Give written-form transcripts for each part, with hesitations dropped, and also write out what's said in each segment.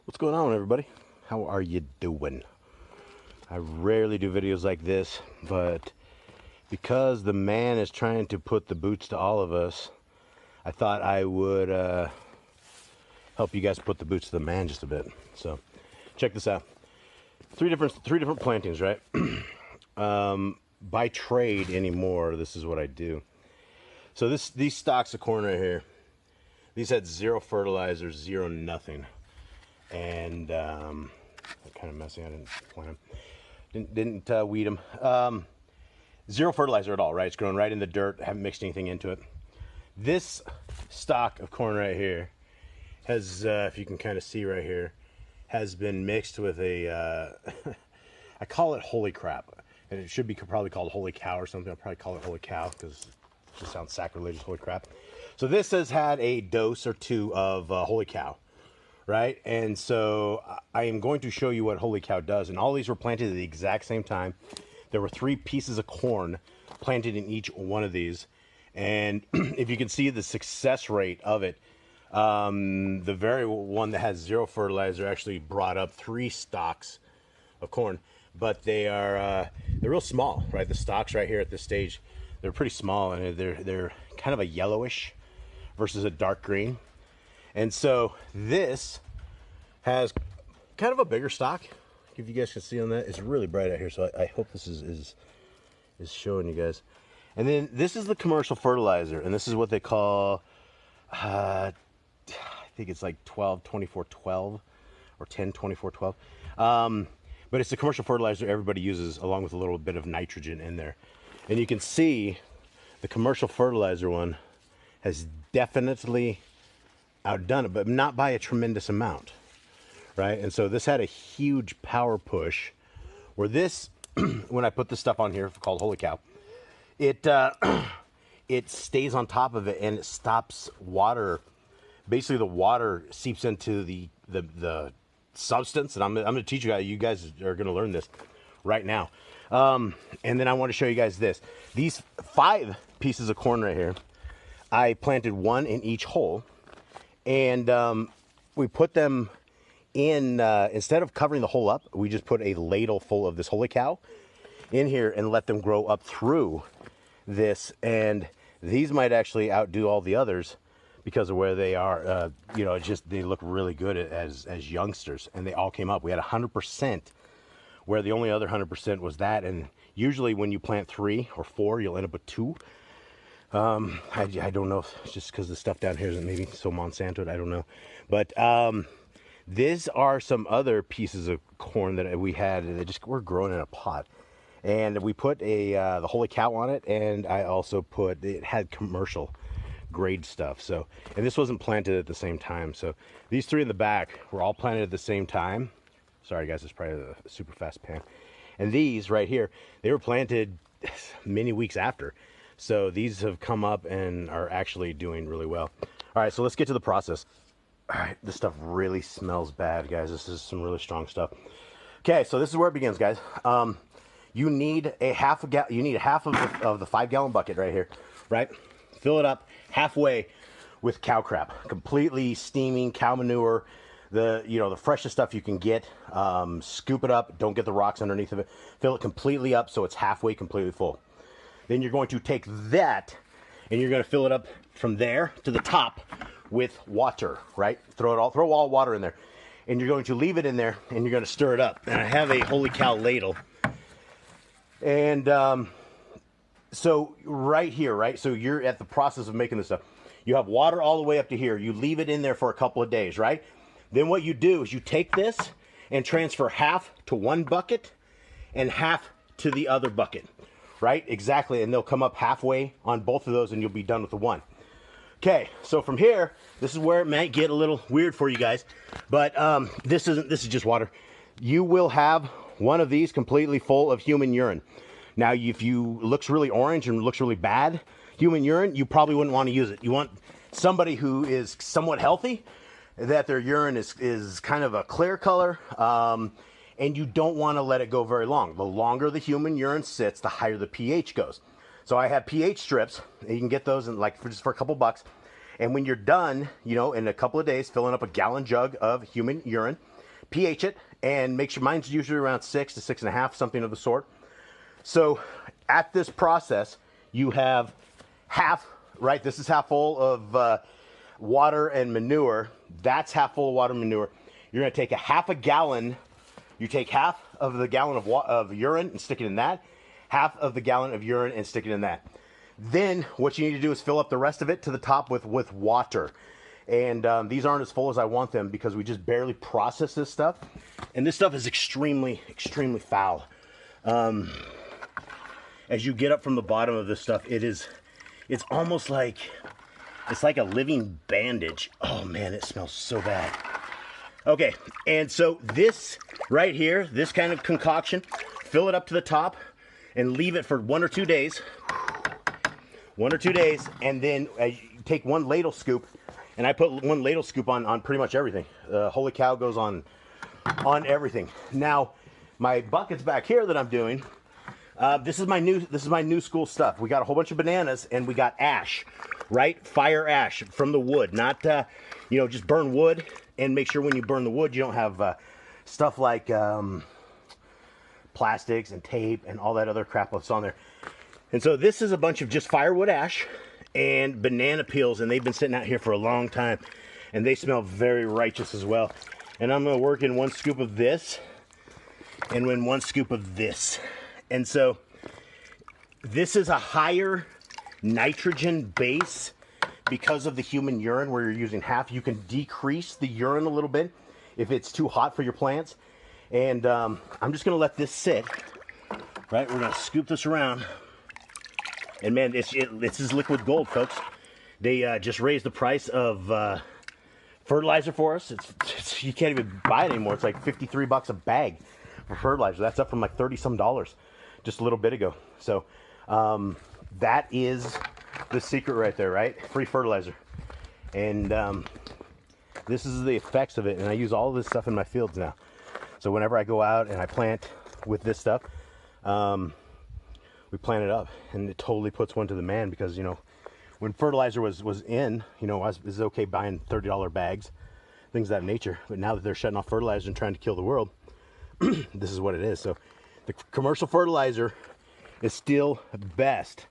What's going on, everybody? How are you doing? I rarely do videos like this, but because the man is trying to put the boots to all of us, I thought I would help you guys put the boots to the man just a bit. So check this out. Three different plantings, right? By trade anymore, this is what I do. So these stalks of corn right here, these had zero fertilizer, zero nothing. And I'm kind of messy. I didn't plant them, didn't weed them. Zero fertilizer at all, right? It's growing right in the dirt. Haven't mixed anything into it. This stalk of corn right here has, if you can kind of see right here, has been mixed with a I call it holy crap, and it should be probably called holy cow or something. I'll probably call it holy cow because it just sounds sacrilegious, holy crap. So this has had a dose or two of holy cow, right? And so I am going to show you what holy cow does. And all these were planted at the exact same time. There were 3 pieces of corn planted in each one of these. And if you can see the success rate of it, the very one that has zero fertilizer actually brought up 3 stalks of corn, but they're real small, right? The stalks right here at this stage, they're pretty small, and they're kind of a yellowish versus a dark green. And so this has kind of a bigger stalk. If you guys can see on that, it's really bright out here, so I hope this is showing you guys. And then this is the commercial fertilizer, and this is what they call, I think it's like 12-24-12 or 10-24-12. But it's the commercial fertilizer everybody uses, along with a little bit of nitrogen in there. And you can see the commercial fertilizer one has definitely outdone it, but not by a tremendous amount, right? And so this had a huge power push, where this, when I put this stuff on here called holy cow, it stays on top of it, and it stops water. Basically, the water seeps into the substance, and I'm going to teach you guys. You guys are going to learn this right now. And then I want to show you guys this. These 5 pieces of corn right here, I planted 1 in each hole, and we put them in, instead of covering the hole up, we just put a ladle full of this holy cow in here and let them grow up through this. And these might actually outdo all the others because of where they are. You know, it's just, they look really good as youngsters, and they all came up. We had 100%, where the only other 100% was that. And usually when you plant 3 or 4, you'll end up with 2. I don't know if it's just because the stuff down here isn't maybe so Monsanto'd, I don't know. But these are some other pieces of corn that we had that just were growing in a pot. And we put the holy cow on it, and I also put, it had commercial grade stuff. So, and this wasn't planted at the same time. So these 3 in the back were all planted at the same time. Sorry guys, it's probably a super fast pan. And these right here, they were planted many weeks after. So these have come up and are actually doing really well. All right, so let's get to the process. All right, this stuff really smells bad, guys. This is some really strong stuff. Okay, so this is where it begins, guys. You need a half of the 5-gallon bucket right here, right? Fill it up halfway with cow crap, completely steaming cow manure, the freshest stuff you can get. Scoop it up, don't get the rocks underneath of it. Fill it completely up so it's halfway completely full. Then you're going to take that and you're going to fill it up from there to the top with water, right? Throw all water in there. And you're going to leave it in there, and you're going to stir it up. And I have a holy cow ladle. And so right here, right? So you're at the process of making this stuff. You have water all the way up to here. You leave it in there for a couple of days, right? Then what you do is you take this and transfer half to one bucket and half to the other bucket, right? Exactly. And they'll come up halfway on both of those, and you'll be done with the one. Okay, so from here, this is where it might get a little weird for you guys, but this is just water. You will have one of these completely full of human urine. Now, if you looks really orange and looks really bad, human urine, you probably wouldn't want to use it. You want somebody who is somewhat healthy, that their urine is kind of a clear color, and you don't want to let it go very long. The longer the human urine sits, the higher the pH goes. So I have pH strips. You can get those in just for a couple bucks. And when you're done, in a couple of days, filling up a gallon jug of human urine, pH it, and make sure mine's usually around 6 to 6.5, something of the sort. So at this process, you have half, right? This is half full of water and manure. That's half full of water and manure. You're going to take a half a gallon. You take half of the gallon of urine and stick it in that. Half of the gallon of urine and stick it in that. Then what you need to do is fill up the rest of it to the top with water. And these aren't as full as I want them because we just barely process this stuff. And this stuff is extremely, extremely foul. As you get up from the bottom of this stuff, it's almost like, it's like a living bandage. Oh man, it smells so bad. Okay, and so this right here, this kind of concoction, fill it up to the top and leave it for 1 or 2 days. 1 or 2 days, and then take 1 ladle scoop, and I put 1 ladle scoop on pretty much everything. Holy cow goes on everything. Now, my buckets back here that I'm doing, this is my new school stuff. We got a whole bunch of bananas, and we got ash, right? Fire ash from the wood, not just burn wood, and make sure when you burn the wood you don't have stuff like plastics and tape and all that other crap that's on there. And so this is a bunch of just firewood ash and banana peels, and they've been sitting out here for a long time, and they smell very righteous as well. And I'm going to work in 1 scoop of this and in 1 scoop of this. And so this is a higher nitrogen base because of the human urine, where you're using half. You can decrease the urine a little bit if it's too hot for your plants. And I'm just going to let this sit. Right, we're going to scoop this around. And man, this is liquid gold, folks. They just raised the price of fertilizer for us. You can't even buy it anymore. It's like $53 a bag for fertilizer. That's up from like $30-some just a little bit ago. So that is the secret right there, right? Free fertilizer. And this is the effects of it. And I use all of this stuff in my fields now. So whenever I go out and I plant with this stuff, we plant it up, and it totally puts one to the man, because when fertilizer was in, it was okay buying $30 bags, things of that nature. But now that they're shutting off fertilizer and trying to kill the world, this is what it is. So the commercial fertilizer is still best,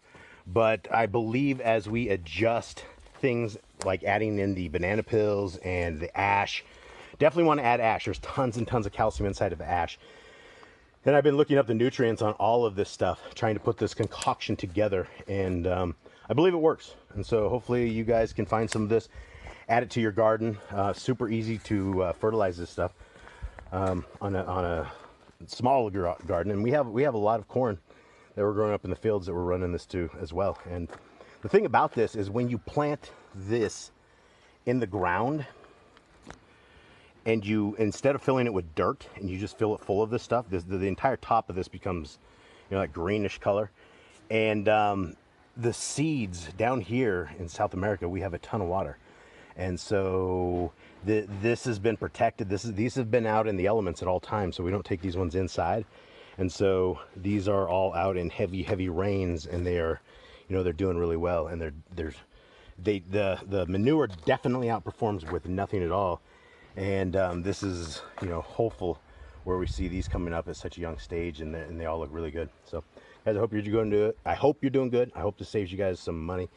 but I believe as we adjust things like adding in the banana peels and the ash, definitely want to add ash. There's tons and tons of calcium inside of ash. And I've been looking up the nutrients on all of this stuff, trying to put this concoction together, and I believe it works. And so hopefully you guys can find some of this, add it to your garden. Super easy to fertilize this stuff on a small garden. And we have a lot of corn that we're growing up in the fields that we're running this to as well. And the thing about this is, when you plant this in the ground, and you, instead of filling it with dirt, and you just fill it full of this stuff, the entire top of this becomes, that greenish color. And the seeds down here in South America, we have a ton of water. And so this has been protected. These have been out in the elements at all times, so we don't take these ones inside. And so these are all out in heavy rains, and they are, they're doing really well. And the manure definitely outperforms with nothing at all. And this is, hopeful, where we see these coming up at such a young stage, and they all look really good. So, guys, I hope you're going to do it. I hope you're doing good. I hope this saves you guys some money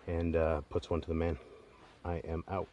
and puts one to the man. I am out.